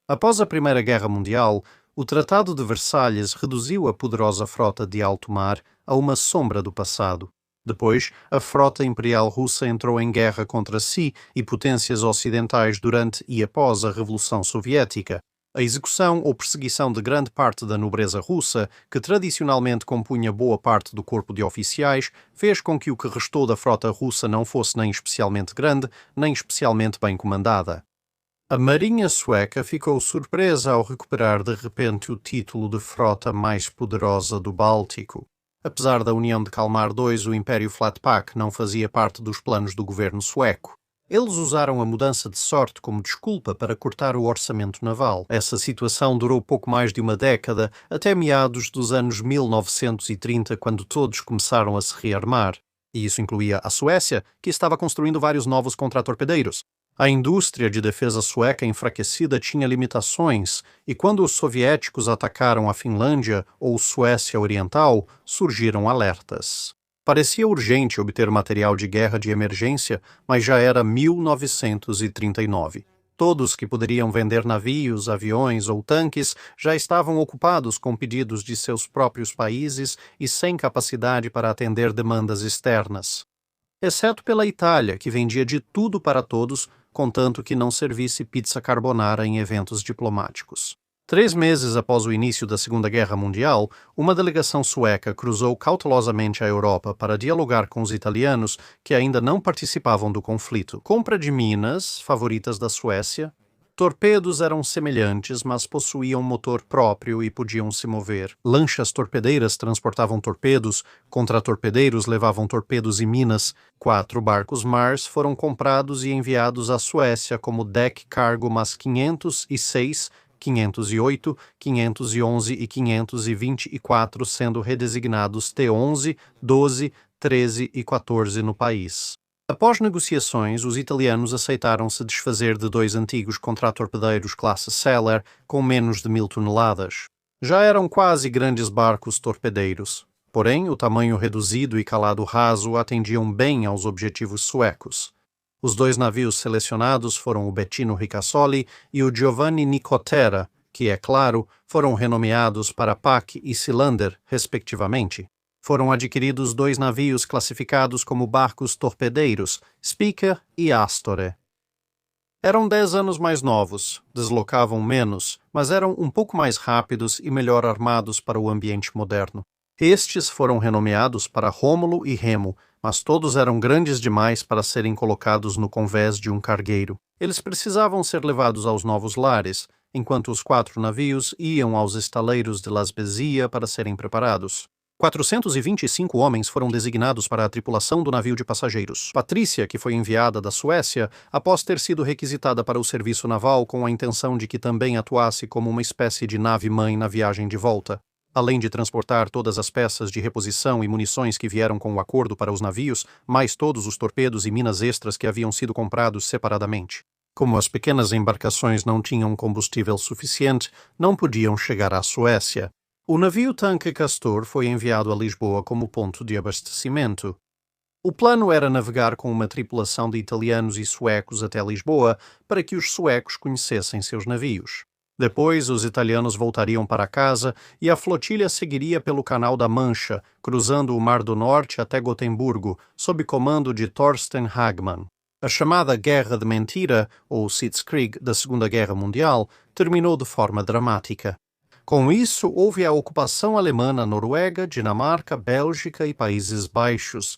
Após a Primeira Guerra Mundial, o Tratado de Versalhes reduziu a poderosa frota de alto mar a uma sombra do passado. Depois, a frota imperial russa entrou em guerra contra si e potências ocidentais durante e após a Revolução Soviética. A execução ou perseguição de grande parte da nobreza russa, que tradicionalmente compunha boa parte do corpo de oficiais, fez com que o que restou da frota russa não fosse nem especialmente grande, nem especialmente bem comandada. A marinha sueca ficou surpresa ao recuperar de repente o título de frota mais poderosa do Báltico. Apesar da União de Kalmar II, o Império Flatpak não fazia parte dos planos do governo sueco. Eles usaram a mudança de sorte como desculpa para cortar o orçamento naval. Essa situação durou pouco mais de uma década, até meados dos anos 1930, quando todos começaram a se rearmar. E isso incluía a Suécia, que estava construindo vários novos contratorpedeiros. A indústria de defesa sueca enfraquecida tinha limitações, e quando os soviéticos atacaram a Finlândia ou Suécia Oriental, surgiram alertas. Parecia urgente obter material de guerra de emergência, mas já era 1939. Todos que poderiam vender navios, aviões ou tanques já estavam ocupados com pedidos de seus próprios países e sem capacidade para atender demandas externas. Exceto pela Itália, que vendia de tudo para todos, contanto que não servisse pizza carbonara em eventos diplomáticos. 3 meses após o início da Segunda Guerra Mundial, uma delegação sueca cruzou cautelosamente a Europa para dialogar com os italianos que ainda não participavam do conflito. Compra de minas, favoritas da Suécia. Torpedos eram semelhantes, mas possuíam motor próprio e podiam se mover. Lanchas torpedeiras transportavam torpedos, contratorpedeiros levavam torpedos e minas. 4 barcos Mars foram comprados e enviados à Suécia como Deck Cargo MAS 506, 508, 511 e 524, sendo redesignados T11, 12, 13 e 14 no país. Após negociações, os italianos aceitaram se desfazer de 2 antigos contratorpedeiros classe Seller com menos de 1000 toneladas. Já eram quase grandes barcos torpedeiros. Porém, o tamanho reduzido e calado raso atendiam bem aos objetivos suecos. Os 2 navios selecionados foram o Bettino Ricasoli e o Giovanni Nicotera, que, é claro, foram renomeados para Pack e Cylinder, respectivamente. Foram adquiridos 2 navios classificados como barcos torpedeiros, Speaker e Astore. Eram 10 anos mais novos, deslocavam menos, mas eram um pouco mais rápidos e melhor armados para o ambiente moderno. Estes foram renomeados para Rômulo e Remo, mas todos eram grandes demais para serem colocados no convés de um cargueiro. Eles precisavam ser levados aos novos lares, enquanto os 4 navios iam aos estaleiros de La Spezia para serem preparados. 425 homens foram designados para a tripulação do navio de passageiros. Patrícia, que foi enviada da Suécia, após ter sido requisitada para o serviço naval com a intenção de que também atuasse como uma espécie de nave-mãe na viagem de volta. Além de transportar todas as peças de reposição e munições que vieram com o acordo para os navios, mais todos os torpedos e minas extras que haviam sido comprados separadamente. Como as pequenas embarcações não tinham combustível suficiente, não podiam chegar à Suécia. O navio-tanque Castor foi enviado a Lisboa como ponto de abastecimento. O plano era navegar com uma tripulação de italianos e suecos até Lisboa para que os suecos conhecessem seus navios. Depois, os italianos voltariam para casa e a flotilha seguiria pelo Canal da Mancha, cruzando o Mar do Norte até Gotemburgo, sob comando de Thorsten Hagman. A chamada Guerra de Mentira, ou Sitzkrieg da Segunda Guerra Mundial, terminou de forma dramática. Com isso, houve a ocupação alemã na Noruega, Dinamarca, Bélgica e Países Baixos.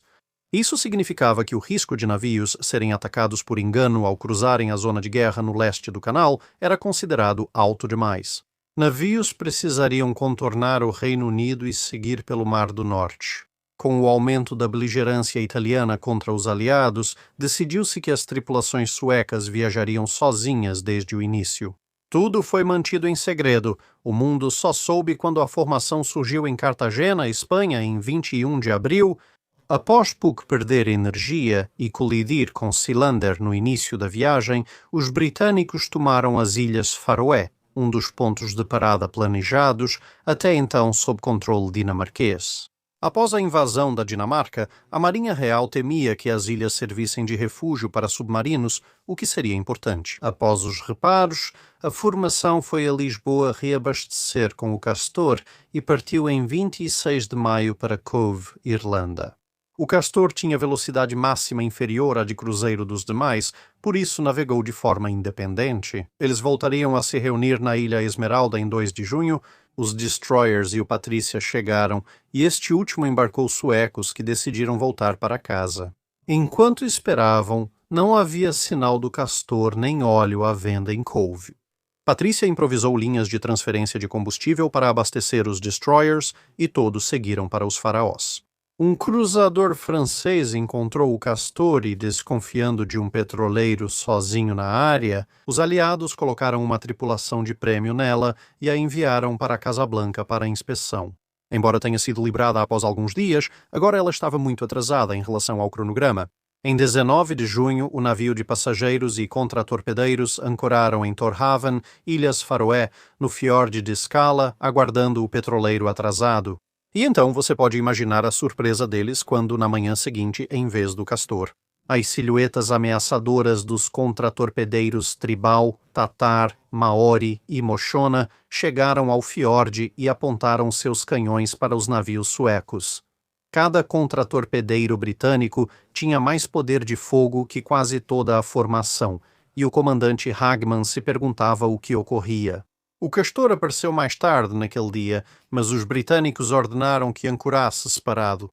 Isso significava que o risco de navios serem atacados por engano ao cruzarem a zona de guerra no leste do canal era considerado alto demais. Navios precisariam contornar o Reino Unido e seguir pelo Mar do Norte. Com o aumento da beligerância italiana contra os aliados, decidiu-se que as tripulações suecas viajariam sozinhas desde o início. Tudo foi mantido em segredo. O mundo só soube quando a formação surgiu em Cartagena, Espanha, em 21 de abril. Após Puck perder energia e colidir com Cylinder no início da viagem, os britânicos tomaram as Ilhas Faroé, um dos pontos de parada planejados, até então sob controle dinamarquês. Após a invasão da Dinamarca, a Marinha Real temia que as ilhas servissem de refúgio para submarinos, o que seria importante. Após os reparos, a formação foi a Lisboa reabastecer com o Castor e partiu em 26 de maio para Cove, Irlanda. O Castor tinha velocidade máxima inferior à de cruzeiro dos demais, por isso navegou de forma independente. Eles voltariam a se reunir na Ilha Esmeralda em 2 de junho. Os destroyers e o Patrícia chegaram, e este último embarcou suecos que decidiram voltar para casa. Enquanto esperavam, não havia sinal do Castor nem óleo à venda em Cove. Patrícia improvisou linhas de transferência de combustível para abastecer os destroyers e todos seguiram para os faraós. Um cruzador francês encontrou o Castor e, desconfiando de um petroleiro sozinho na área, os aliados colocaram uma tripulação de prêmio nela e a enviaram para Casablanca para inspeção. Embora tenha sido livrada após alguns dias, agora ela estava muito atrasada em relação ao cronograma. Em 19 de junho, o navio de passageiros e contratorpedeiros ancoraram em Torhaven, Ilhas Faroé, no fiorde de Scala, aguardando o petroleiro atrasado. E então você pode imaginar a surpresa deles quando, na manhã seguinte, em vez do Castor, as silhuetas ameaçadoras dos contratorpedeiros Tribal, Tatar, Maori e Moshona chegaram ao fiorde e apontaram seus canhões para os navios suecos. Cada contratorpedeiro britânico tinha mais poder de fogo que quase toda a formação, e o comandante Hagman se perguntava o que ocorria. O Castor apareceu mais tarde naquele dia, mas os britânicos ordenaram que ancorasse separado.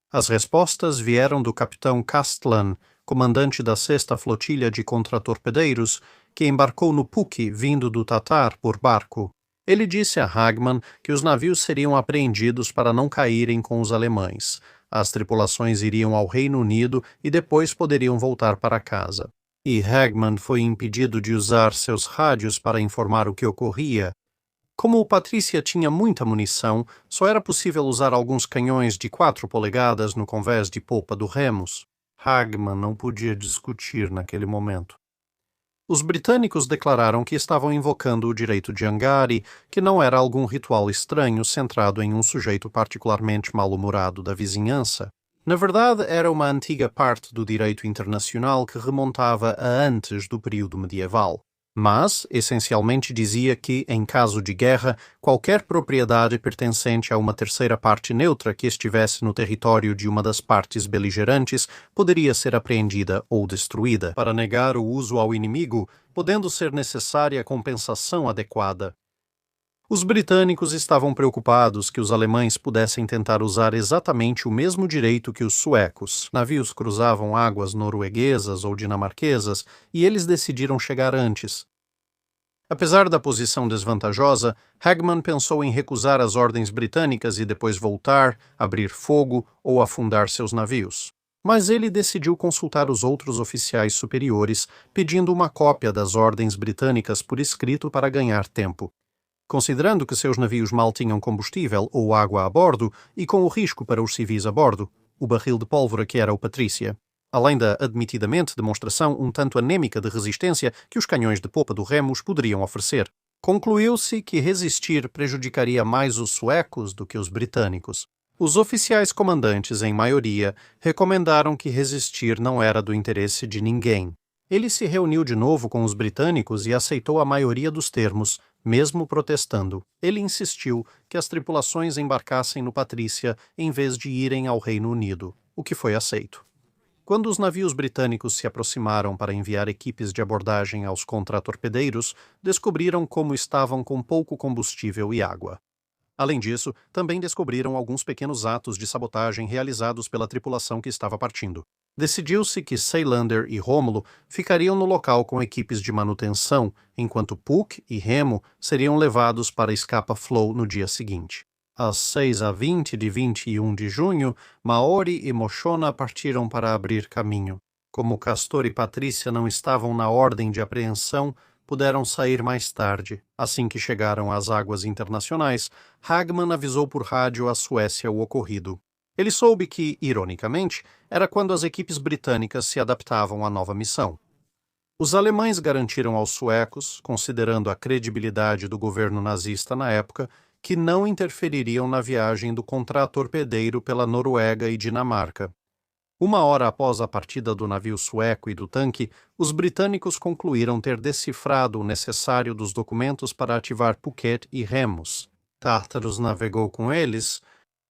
As respostas vieram do capitão Castlan, comandante da 6ª Flotilha de Contratorpedeiros, que embarcou no Puki vindo do Tatar por barco. Ele disse a Hagman que os navios seriam apreendidos para não caírem com os alemães. As tripulações iriam ao Reino Unido e depois poderiam voltar para casa. E Hagman foi impedido de usar seus rádios para informar o que ocorria. Como o Patrícia tinha muita munição, só era possível usar alguns canhões de 4 polegadas no convés de popa do Remus. Hagman não podia discutir naquele momento. Os britânicos declararam que estavam invocando o direito de Angari, que não era algum ritual estranho centrado em um sujeito particularmente mal-humorado da vizinhança. Na verdade, era uma antiga parte do direito internacional que remontava a antes do período medieval. Mas, essencialmente dizia que, em caso de guerra, qualquer propriedade pertencente a uma terceira parte neutra que estivesse no território de uma das partes beligerantes poderia ser apreendida ou destruída, para negar o uso ao inimigo, podendo ser necessária compensação adequada. Os britânicos estavam preocupados que os alemães pudessem tentar usar exatamente o mesmo direito que os suecos. Navios cruzavam águas norueguesas ou dinamarquesas e eles decidiram chegar antes. Apesar da posição desvantajosa, Hagman pensou em recusar as ordens britânicas e depois voltar, abrir fogo ou afundar seus navios. Mas ele decidiu consultar os outros oficiais superiores, pedindo uma cópia das ordens britânicas por escrito para ganhar tempo. Considerando que seus navios mal tinham combustível ou água a bordo e com o risco para os civis a bordo, o barril de pólvora que era o Patrícia, além da admitidamente demonstração um tanto anêmica de resistência que os canhões de popa do Remus poderiam oferecer, concluiu-se que resistir prejudicaria mais os suecos do que os britânicos. Os oficiais comandantes, em maioria, recomendaram que resistir não era do interesse de ninguém. Ele se reuniu de novo com os britânicos e aceitou a maioria dos termos, mesmo protestando. Ele insistiu que as tripulações embarcassem no Patrícia em vez de irem ao Reino Unido, o que foi aceito. Quando os navios britânicos se aproximaram para enviar equipes de abordagem aos contratorpedeiros, descobriram como estavam com pouco combustível e água. Além disso, também descobriram alguns pequenos atos de sabotagem realizados pela tripulação que estava partindo. Decidiu-se que Seilander e Rômulo ficariam no local com equipes de manutenção, enquanto Puck e Remo seriam levados para Scapa Flow no dia seguinte. Às 6h20 de 21 de junho, Maori e Moshona partiram para abrir caminho. Como Castor e Patrícia não estavam na ordem de apreensão, puderam sair mais tarde. Assim que chegaram às águas internacionais, Hagman avisou por rádio à Suécia o ocorrido. Ele soube que, ironicamente, era quando as equipes britânicas se adaptavam à nova missão. Os alemães garantiram aos suecos, considerando a credibilidade do governo nazista na época, que não interfeririam na viagem do contratorpedeiro pela Noruega e Dinamarca. 1 hora após a partida do navio sueco e do tanque, os britânicos concluíram ter decifrado o necessário dos documentos para ativar Phuket e Remos. Tártaros navegou com eles.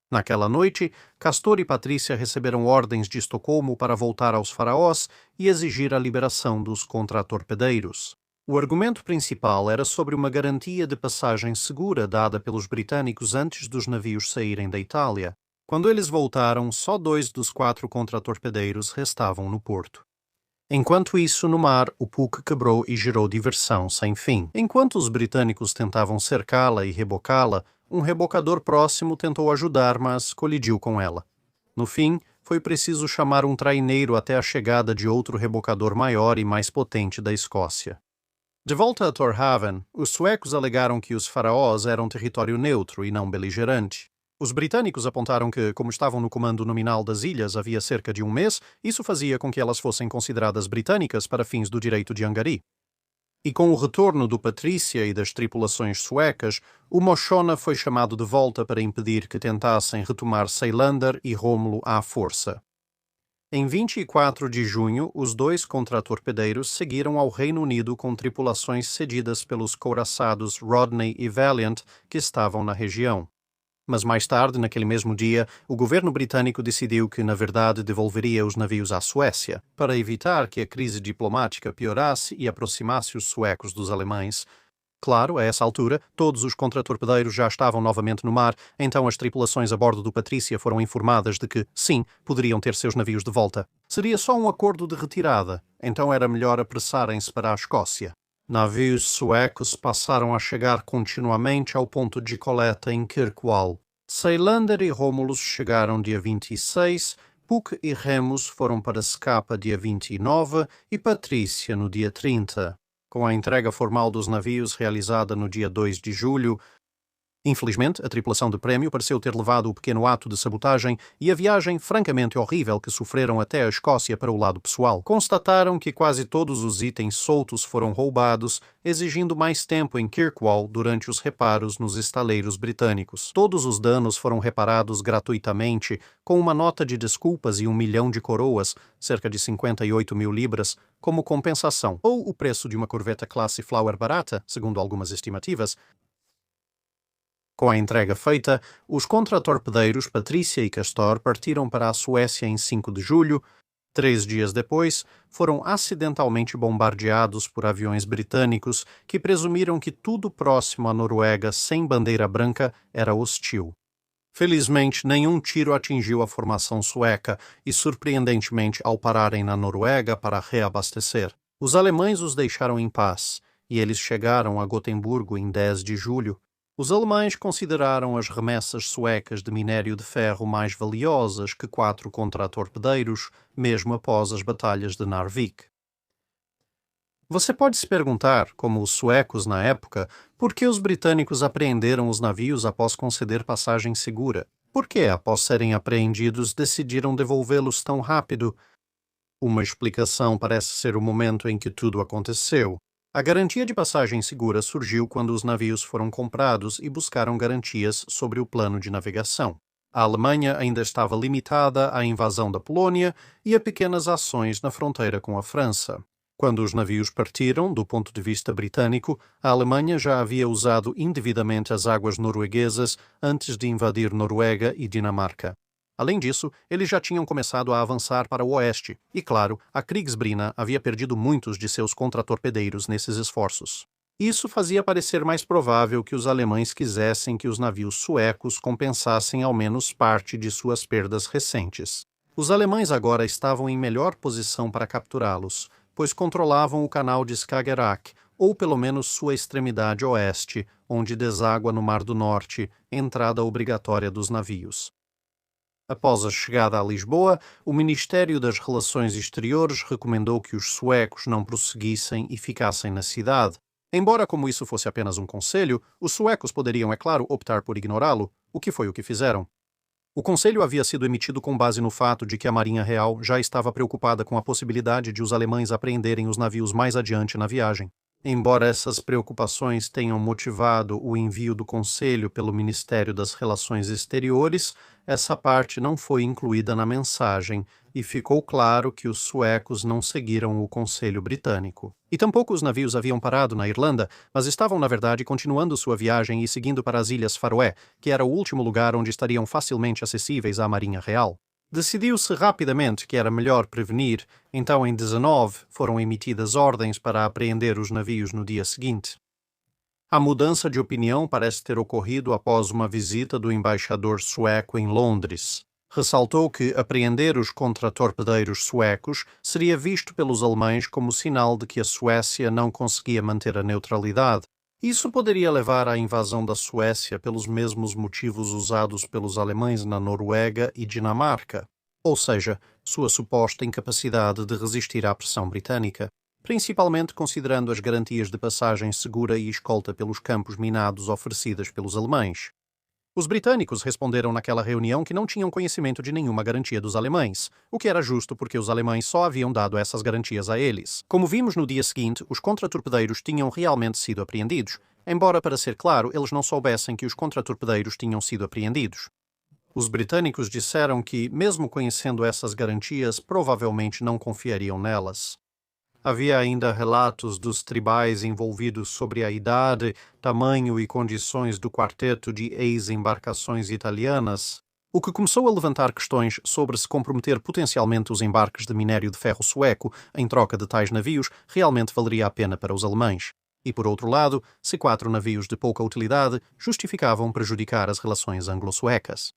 Naquela noite, Castor e Patrícia receberam ordens de Estocolmo para voltar aos faraós e exigir a liberação dos contratorpedeiros. O argumento principal era sobre uma garantia de passagem segura dada pelos britânicos antes dos navios saírem da Itália. Quando eles voltaram, só 2 dos 4 contratorpedeiros restavam no porto. Enquanto isso, no mar, o Puck quebrou e gerou diversão sem fim. Enquanto os britânicos tentavam cercá-la e rebocá-la, um rebocador próximo tentou ajudar, mas colidiu com ela. No fim, foi preciso chamar um traineiro até a chegada de outro rebocador maior e mais potente da Escócia. De volta a Torhaven, os suecos alegaram que os faraós eram território neutro e não beligerante. Os britânicos apontaram que, como estavam no comando nominal das ilhas havia cerca de 1 mês, isso fazia com que elas fossem consideradas britânicas para fins do direito de Angari. E com o retorno do Patrícia e das tripulações suecas, o Moshona foi chamado de volta para impedir que tentassem retomar Ceylander e Rómulo à força. Em 24 de junho, os 2 contratorpedeiros seguiram ao Reino Unido com tripulações cedidas pelos couraçados Rodney e Valiant, que estavam na região. Mas mais tarde, naquele mesmo dia, o governo britânico decidiu que, na verdade, devolveria os navios à Suécia, para evitar que a crise diplomática piorasse e aproximasse os suecos dos alemães. Claro, a essa altura, todos os contratorpedeiros já estavam novamente no mar, então as tripulações a bordo do Patrícia foram informadas de que, sim, poderiam ter seus navios de volta. Seria só um acordo de retirada, então era melhor apressarem-se para a Escócia. Navios suecos passaram a chegar continuamente ao ponto de coleta em Kirkwall. Ceylander e Rómulos chegaram dia 26, Puck e Remos foram para Scapa dia 29 e Patrícia no dia 30. Com a entrega formal dos navios realizada no dia 2 de julho, infelizmente, a tripulação de prémio pareceu ter levado o pequeno ato de sabotagem e a viagem francamente horrível que sofreram até a Escócia para o lado pessoal. Constataram que quase todos os itens soltos foram roubados, exigindo mais tempo em Kirkwall durante os reparos nos estaleiros britânicos. Todos os danos foram reparados gratuitamente, com uma nota de desculpas e 1 milhão de coroas, cerca de 58 mil libras, como compensação, ou o preço de uma corveta classe Flower barata, segundo algumas estimativas. Com a entrega feita, os contratorpedeiros Patrícia e Castor partiram para a Suécia em 5 de julho. 3 dias depois, foram acidentalmente bombardeados por aviões britânicos que presumiram que tudo próximo à Noruega sem bandeira branca era hostil. Felizmente, nenhum tiro atingiu a formação sueca e, surpreendentemente, ao pararem na Noruega para reabastecer, os alemães os deixaram em paz e eles chegaram a Gotemburgo em 10 de julho. Os alemães consideraram as remessas suecas de minério de ferro mais valiosas que 4 contratorpedeiros, mesmo após as batalhas de Narvik. Você pode se perguntar, como os suecos na época, por que os britânicos apreenderam os navios após conceder passagem segura? Por que, após serem apreendidos, decidiram devolvê-los tão rápido? Uma explicação parece ser o momento em que tudo aconteceu. A garantia de passagem segura surgiu quando os navios foram comprados e buscaram garantias sobre o plano de navegação. A Alemanha ainda estava limitada à invasão da Polônia e a pequenas ações na fronteira com a França. Quando os navios partiram, do ponto de vista britânico, a Alemanha já havia usado indevidamente as águas norueguesas antes de invadir Noruega e Dinamarca. Além disso, eles já tinham começado a avançar para o oeste, e claro, a Kriegsmarine havia perdido muitos de seus contratorpedeiros nesses esforços. Isso fazia parecer mais provável que os alemães quisessem que os navios suecos compensassem ao menos parte de suas perdas recentes. Os alemães agora estavam em melhor posição para capturá-los, pois controlavam o canal de Skagerrak, ou pelo menos sua extremidade oeste, onde deságua no Mar do Norte, entrada obrigatória dos navios. Após a chegada a Lisboa, o Ministério das Relações Exteriores recomendou que os suecos não prosseguissem e ficassem na cidade. Embora como isso fosse apenas um conselho, os suecos poderiam, é claro, optar por ignorá-lo, o que foi o que fizeram. O conselho havia sido emitido com base no fato de que a Marinha Real já estava preocupada com a possibilidade de os alemães apreenderem os navios mais adiante na viagem. Embora essas preocupações tenham motivado o envio do conselho pelo Ministério das Relações Exteriores, essa parte não foi incluída na mensagem e ficou claro que os suecos não seguiram o conselho britânico. E tampouco os navios haviam parado na Irlanda, mas estavam, na verdade, continuando sua viagem e seguindo para as Ilhas Faroé, que era o último lugar onde estariam facilmente acessíveis à Marinha Real. Decidiu-se rapidamente que era melhor prevenir, então em 19 foram emitidas ordens para apreender os navios no dia seguinte. A mudança de opinião parece ter ocorrido após uma visita do embaixador sueco em Londres. Ressaltou que apreender os contratorpedeiros suecos seria visto pelos alemães como sinal de que a Suécia não conseguia manter a neutralidade. Isso poderia levar à invasão da Suécia pelos mesmos motivos usados pelos alemães na Noruega e Dinamarca, ou seja, sua suposta incapacidade de resistir à pressão britânica, principalmente considerando as garantias de passagem segura e escolta pelos campos minados oferecidas pelos alemães. Os britânicos responderam naquela reunião que não tinham conhecimento de nenhuma garantia dos alemães, o que era justo porque os alemães só haviam dado essas garantias a eles. Como vimos no dia seguinte, os contratorpedeiros tinham realmente sido apreendidos, embora, para ser claro, eles não soubessem que os contratorpedeiros tinham sido apreendidos. Os britânicos disseram que, mesmo conhecendo essas garantias, provavelmente não confiariam nelas. Havia ainda relatos dos tribais envolvidos sobre a idade, tamanho e condições do quarteto de ex-embarcações italianas, o que começou a levantar questões sobre se comprometer potencialmente os embarques de minério de ferro sueco em troca de tais navios realmente valeria a pena para os alemães. E, por outro lado, se 4 navios de pouca utilidade justificavam prejudicar as relações anglo-suecas.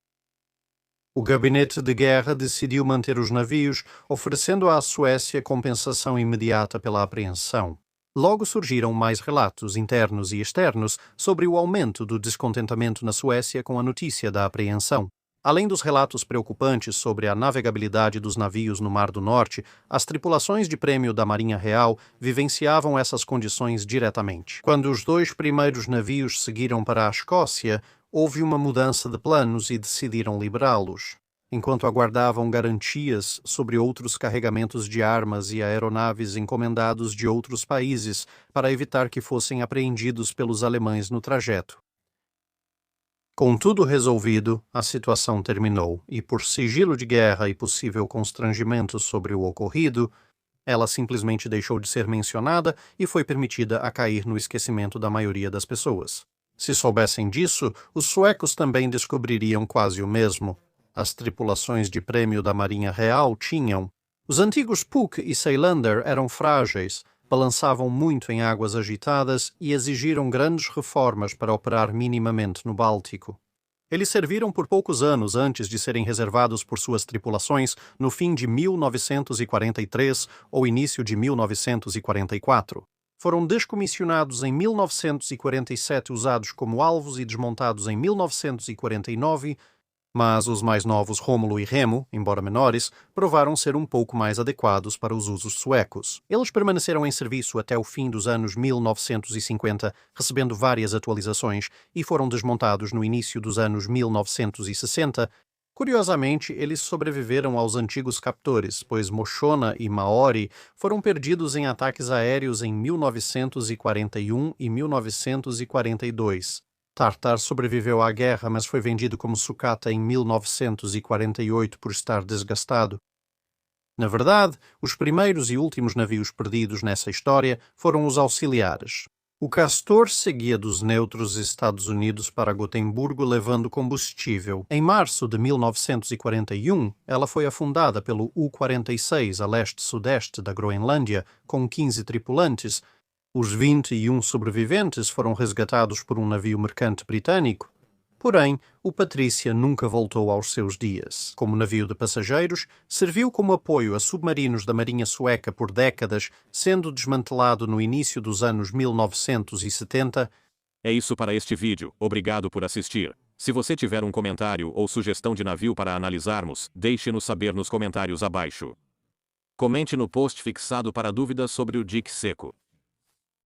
O gabinete de guerra decidiu manter os navios, oferecendo à Suécia compensação imediata pela apreensão. Logo surgiram mais relatos internos e externos sobre o aumento do descontentamento na Suécia com a notícia da apreensão. Além dos relatos preocupantes sobre a navegabilidade dos navios no Mar do Norte, as tripulações de prêmio da Marinha Real vivenciavam essas condições diretamente. Quando os 2 primeiros navios seguiram para a Escócia, houve uma mudança de planos e decidiram liberá-los, enquanto aguardavam garantias sobre outros carregamentos de armas e aeronaves encomendados de outros países para evitar que fossem apreendidos pelos alemães no trajeto. Com tudo resolvido, a situação terminou e, por sigilo de guerra e possível constrangimento sobre o ocorrido, ela simplesmente deixou de ser mencionada e foi permitida a cair no esquecimento da maioria das pessoas. Se soubessem disso, os suecos também descobririam quase o mesmo. As tripulações de prêmio da Marinha Real tinham. Os antigos Puck e Seilander eram frágeis, balançavam muito em águas agitadas e exigiram grandes reformas para operar minimamente no Báltico. Eles serviram por poucos anos antes de serem reservados por suas tripulações no fim de 1943 ou início de 1944. Foram descomissionados em 1947, usados como alvos e desmontados em 1949, mas os mais novos Rômulo e Remo, embora menores, provaram ser um pouco mais adequados para os usos suecos. Eles permaneceram em serviço até o fim dos anos 1950, recebendo várias atualizações, e foram desmontados no início dos anos 1960. Curiosamente, eles sobreviveram aos antigos captores, pois Moshona e Maori foram perdidos em ataques aéreos em 1941 e 1942. Tartar sobreviveu à guerra, mas foi vendido como sucata em 1948 por estar desgastado. Na verdade, os primeiros e últimos navios perdidos nessa história foram os auxiliares. O Castor seguia dos neutros Estados Unidos para Gotemburgo levando combustível. Em março de 1941, ela foi afundada pelo U-46 a leste-sudeste da Groenlândia, com 15 tripulantes. Os 21 sobreviventes foram resgatados por um navio mercante britânico. Porém, o Patrícia nunca voltou aos seus dias. Como navio de passageiros, serviu como apoio a submarinos da Marinha Sueca por décadas, sendo desmantelado no início dos anos 1970. É isso para este vídeo, obrigado por assistir. Se você tiver um comentário ou sugestão de navio para analisarmos, deixe-nos saber nos comentários abaixo. Comente no post fixado para dúvidas sobre o dique seco.